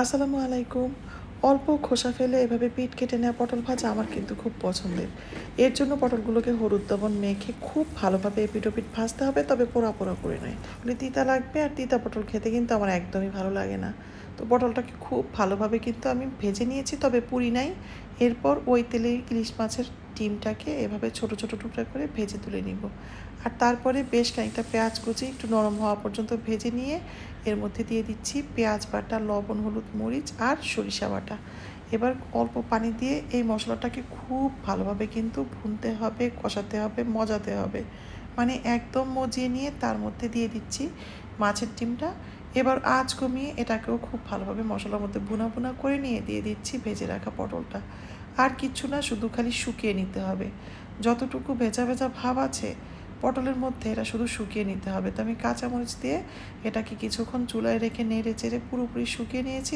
আসসালামু আলাইকুম। অল্প খোসা ফেলে এভাবে পিঠ কেটে নেওয়া পটল ভাজা আমার কিন্তু খুব পছন্দের। এর জন্য পটলগুলোকে হলুদ লবণ মেখে খুব ভালোভাবে এপিঠ ওপিঠ ভাজতে হবে, তবে পোড়া পোড়া করে নয়। তাহলে তিতা লাগবে, আর তিতা পটল খেতে কিন্তু আমার একদমই ভালো লাগে না। তো পটলটাকে খুব ভালোভাবে কিন্তু আমি ভেজে নিয়েছি, তবে পুরি নাই। এরপর ওই তেলে ইলিশ মাছের ডিমটাকে এভাবে ছোট ছোট টুকরা করে ভেজে তুলে নিব। আর তারপরে বেশ খানিকটা পেঁয়াজ কুচি একটু নরম হওয়া পর্যন্ত ভেজে নিয়ে এর মধ্যে দিয়ে দিচ্ছি পেঁয়াজ বাটা, লবণ, হলুদ, মরিচ আর সরিষা বাটা। এবার অল্প পানি দিয়ে এই মশলাটাকে খুব ভালোভাবে কিন্তু ভুনতে হবে, কষাতে হবে, মজাতে হবে। মানে একদম মজিয়ে নিয়ে তার মধ্যে দিয়ে দিচ্ছি মাছের ডিমটা। এবার আঁচ কমিয়ে এটাকেও খুব ভালোভাবে মশলার মধ্যে ভুনা ভুনা করে নিয়ে দিয়ে দিচ্ছি ভেজে রাখা পটলটা। আর কিচ্ছু না, শুধু খালি শুকিয়ে নিতে হবে। যতটুকু ভেজা ভেজা ভাব আছে পটলের মধ্যে, এটা শুধু শুকিয়ে নিতে হবে। তো আমি কাঁচামরিচ দিয়ে এটাকে কিছুক্ষণ চুলায় রেখে নেড়ে চেড়ে পুরোপুরি শুকিয়ে নিয়েছি।